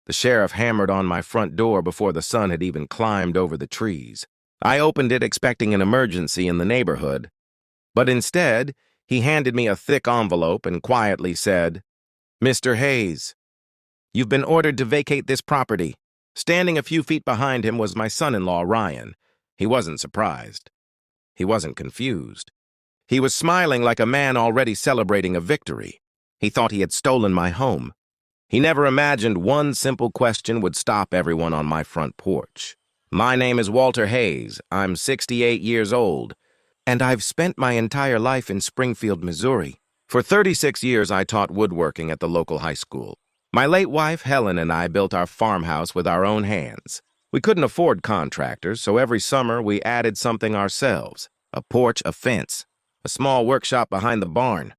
The sheriff hammered on my front door before the sun had even climbed over the trees. I opened it expecting an emergency in the neighborhood, but instead, he handed me a thick envelope and quietly said, "Mr. Hayes, you've been ordered to vacate this property." Standing a few feet behind him was my son-in-law, Ryan. He wasn't surprised. He wasn't confused. He was smiling like a man already celebrating a victory. He thought he had stolen my home. He never imagined one simple question would stop everyone on my front porch. "My name is Walter Hayes. I'm 68 years old, and I've spent my entire life in Springfield, Missouri. For 36 years, I taught woodworking at the local high school. My late wife, Helen, and I built our farmhouse with our own hands. We couldn't afford contractors, so every summer we added something ourselves: a porch, a fence, a small workshop behind the barn.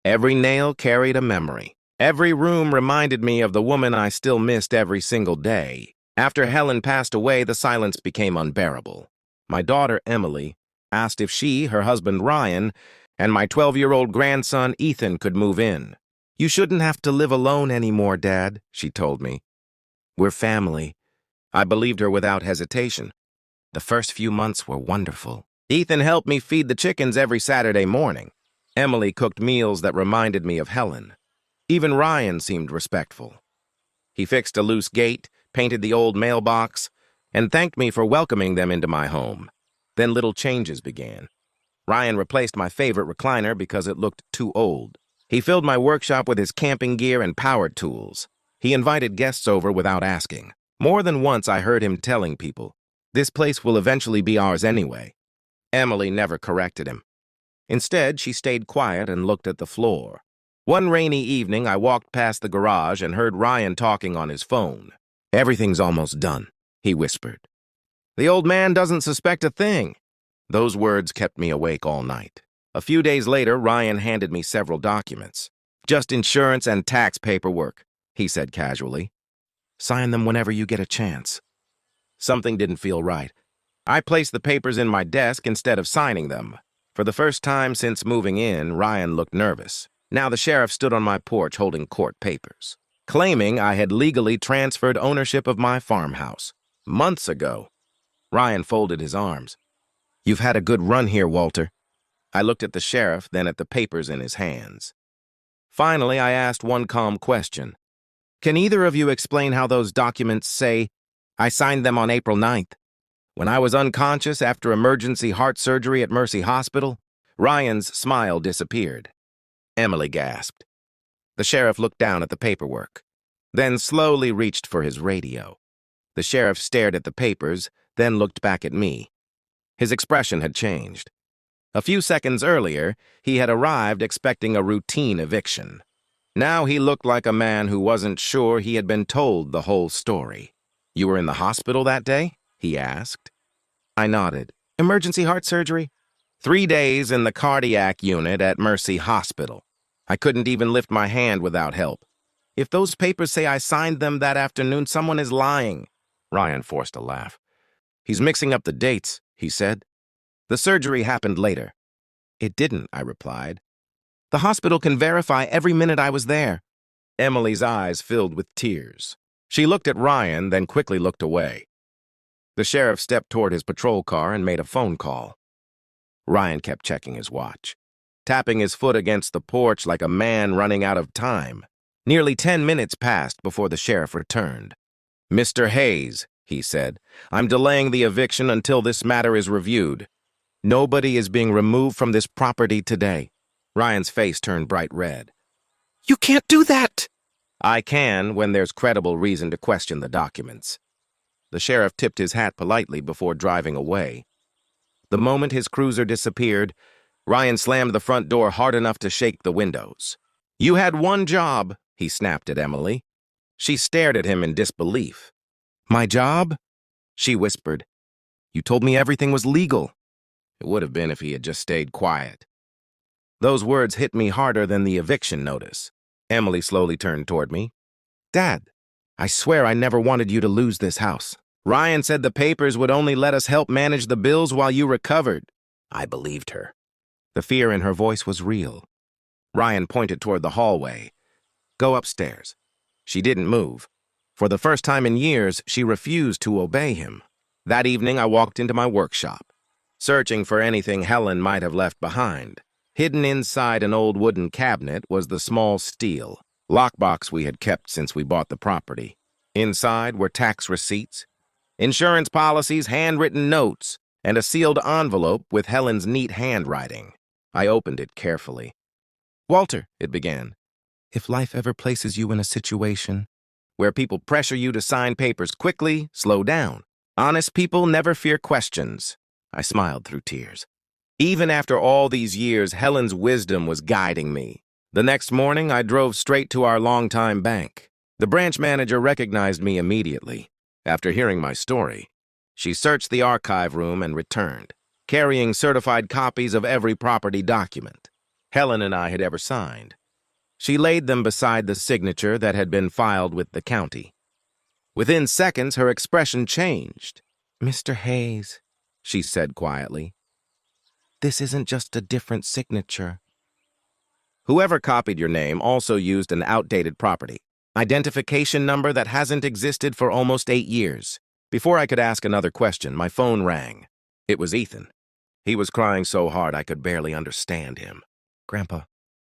Every nail carried a memory. Every room reminded me of the woman I still missed every single day. After Helen passed away, the silence became unbearable. My daughter, Emily, asked if she, her husband, Ryan, and my 12-year-old grandson, Ethan, could move in. "You shouldn't have to live alone anymore, Dad," she told me. "We're family." I believed her without hesitation. The first few months were wonderful. Ethan helped me feed the chickens every Saturday morning. Emily cooked meals that reminded me of Helen. Even Ryan seemed respectful. He fixed a loose gate, painted the old mailbox, and thanked me for welcoming them into my home. Then little changes began. Ryan replaced my favorite recliner because it looked too old. He filled my workshop with his camping gear and power tools. He invited guests over without asking. More than once I heard him telling people, "This place will eventually be ours anyway." Emily never corrected him. Instead, she stayed quiet and looked at the floor. One rainy evening, I walked past the garage and heard Ryan talking on his phone. "Everything's almost done," he whispered. "The old man doesn't suspect a thing." Those words kept me awake all night. A few days later, Ryan handed me several documents. "Just insurance and tax paperwork," he said casually. "Sign them whenever you get a chance." Something didn't feel right. I placed the papers in my desk instead of signing them. For the first time since moving in, Ryan looked nervous. Now the sheriff stood on my porch holding court papers, claiming I had legally transferred ownership of my farmhouse. Months ago. Ryan folded his arms. "You've had a good run here, Walter." I looked at the sheriff, then at the papers in his hands. Finally, I asked one calm question. "Can either of you explain how those documents say I signed them on April 9th? When I was unconscious after emergency heart surgery at Mercy Hospital?" Ryan's smile disappeared. Emily gasped. The sheriff looked down at the paperwork, then slowly reached for his radio. The sheriff stared at the papers, then looked back at me. His expression had changed. A few seconds earlier, he had arrived expecting a routine eviction. Now he looked like a man who wasn't sure he had been told the whole story. "You were in the hospital that day?" he asked. I nodded. "Emergency heart surgery?" 3 days in the cardiac unit at Mercy Hospital. I couldn't even lift my hand without help. "If those papers say I signed them that afternoon, someone is lying." Ryan forced a laugh. "He's mixing up the dates," he said. "The surgery happened later." "It didn't," I replied. "The hospital can verify every minute I was there." Emily's eyes filled with tears. She looked at Ryan, then quickly looked away. The sheriff stepped toward his patrol car and made a phone call. Ryan kept checking his watch, tapping his foot against the porch like a man running out of time. Nearly 10 minutes passed before the sheriff returned. "Mr. Hayes," he said, "I'm delaying the eviction until this matter is reviewed. Nobody is being removed from this property today." Ryan's face turned bright red. "You can't do that!" "I can when there's credible reason to question the documents." The sheriff tipped his hat politely before driving away. The moment his cruiser disappeared, Ryan slammed the front door hard enough to shake the windows. "You had one job," he snapped at Emily. She stared at him in disbelief. "My job?" she whispered. "You told me everything was legal." It would have been if he had just stayed quiet. Those words hit me harder than the eviction notice. Emily slowly turned toward me. "Dad, I swear I never wanted you to lose this house. Ryan said the papers would only let us help manage the bills while you recovered." I believed her. The fear in her voice was real. Ryan pointed toward the hallway. "Go upstairs." She didn't move. For the first time in years, she refused to obey him. That evening, I walked into my workshop, searching for anything Helen might have left behind. Hidden inside an old wooden cabinet was the small steel lockbox we had kept since we bought the property. Inside were tax receipts, insurance policies, handwritten notes, and a sealed envelope with Helen's neat handwriting. I opened it carefully. "Walter," it began, "if life ever places you in a situation where people pressure you to sign papers quickly, slow down. Honest people never fear questions." I smiled through tears. Even after all these years, Helen's wisdom was guiding me. The next morning, I drove straight to our longtime bank. The branch manager recognized me immediately. After hearing my story, she searched the archive room and returned, carrying certified copies of every property document Helen and I had ever signed. She laid them beside the signature that had been filed with the county. Within seconds, her expression changed. "Mr. Hayes," she said quietly, "this isn't just a different signature." Whoever copied your name also used an outdated property identification number that hasn't existed for almost 8 years. Before I could ask another question, my phone rang. It was Ethan. He was crying so hard I could barely understand him. "Grandpa,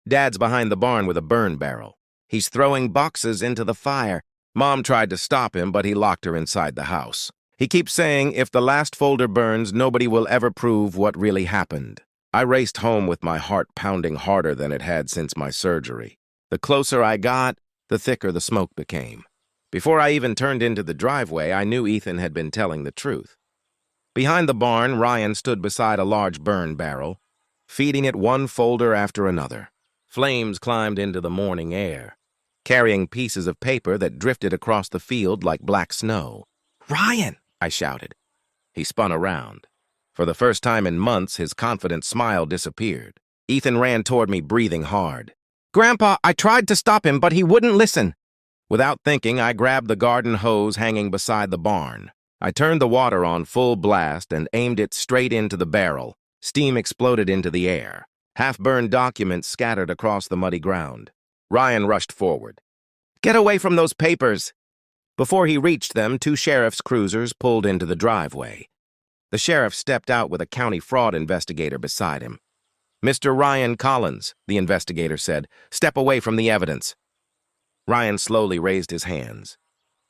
Dad's behind the barn with a burn barrel. He's throwing boxes into the fire. Mom tried to stop him, but he locked her inside the house. He keeps saying if the last folder burns, nobody will ever prove what really happened." I raced home with my heart pounding harder than it had since my surgery. The closer I got, the thicker the smoke became. Before I even turned into the driveway, I knew Ethan had been telling the truth. Behind the barn, Ryan stood beside a large burn barrel, feeding it one folder after another. Flames climbed into the morning air, carrying pieces of paper that drifted across the field like black snow. "Ryan!" I shouted. He spun around. For the first time in months, his confident smile disappeared. Ethan ran toward me, breathing hard. "Grandpa, I tried to stop him, but he wouldn't listen." Without thinking, I grabbed the garden hose hanging beside the barn. I turned the water on full blast and aimed it straight into the barrel. Steam exploded into the air. Half-burned documents scattered across the muddy ground. Ryan rushed forward. "Get away from those papers!" Before he reached them, 2 sheriff's cruisers pulled into the driveway. The sheriff stepped out with a county fraud investigator beside him. "Mr. Ryan Collins," the investigator said, "step away from the evidence." Ryan slowly raised his hands.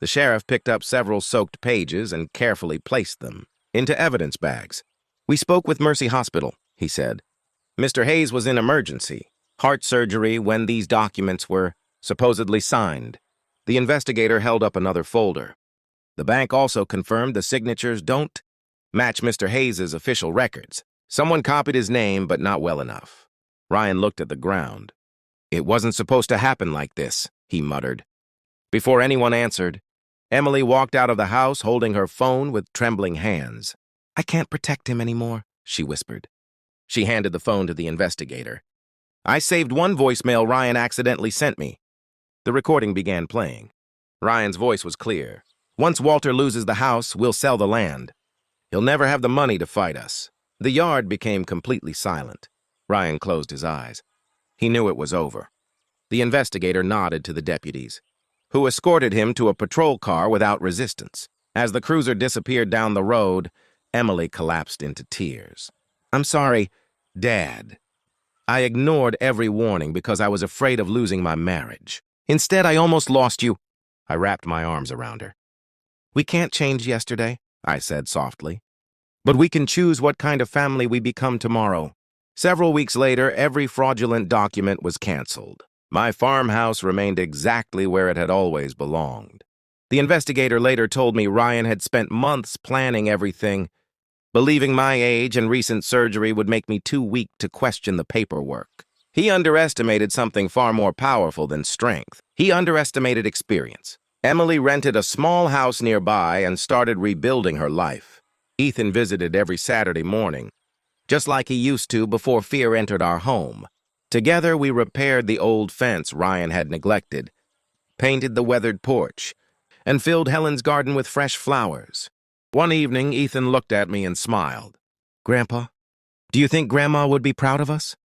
The sheriff picked up several soaked pages and carefully placed them into evidence bags. "We spoke with Mercy Hospital," he said. "Mr. Hayes was in emergency, heart surgery, when these documents were supposedly signed." The investigator held up another folder. "The bank also confirmed the signatures don't match Mr. Hayes' official records. Someone copied his name, but not well enough." Ryan looked at the ground. "It wasn't supposed to happen like this," he muttered. Before anyone answered, Emily walked out of the house holding her phone with trembling hands. "I can't protect him anymore," she whispered. She handed the phone to the investigator. "I saved one voicemail Ryan accidentally sent me." The recording began playing. Ryan's voice was clear. "Once Walter loses the house, we'll sell the land. He'll never have the money to fight us." The yard became completely silent. Ryan closed his eyes. He knew it was over. The investigator nodded to the deputies, who escorted him to a patrol car without resistance. As the cruiser disappeared down the road, Emily collapsed into tears. "I'm sorry, Dad. I ignored every warning because I was afraid of losing my marriage. Instead, I almost lost you." I wrapped my arms around her. "We can't change yesterday," I said softly. "But we can choose what kind of family we become tomorrow." Several weeks later, every fraudulent document was canceled. My farmhouse remained exactly where it had always belonged. The investigator later told me Ryan had spent months planning everything, believing my age and recent surgery would make me too weak to question the paperwork. He underestimated something far more powerful than strength. He underestimated experience. Emily rented a small house nearby and started rebuilding her life. Ethan visited every Saturday morning, just like he used to before fear entered our home. Together, we repaired the old fence Ryan had neglected, painted the weathered porch, and filled Helen's garden with fresh flowers. One evening, Ethan looked at me and smiled. "Grandpa, do you think Grandma would be proud of us?"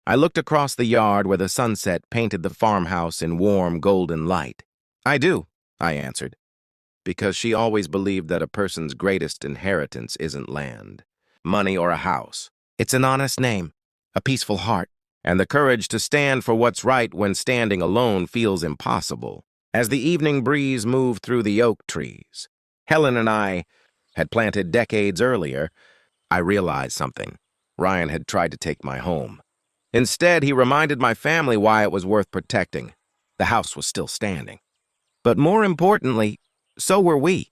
I looked across the yard where the sunset painted the farmhouse in warm golden light. "I do," I answered. because she always believed that a person's greatest inheritance isn't land, money, or a house. It's an honest name, a peaceful heart, and the courage to stand for what's right when standing alone feels impossible. As the evening breeze moved through the oak trees, Helen and I had planted decades earlier, I realized something. Ryan had tried to take my home. Instead, he reminded my family why it was worth protecting. The house was still standing. But more importantly, so were we.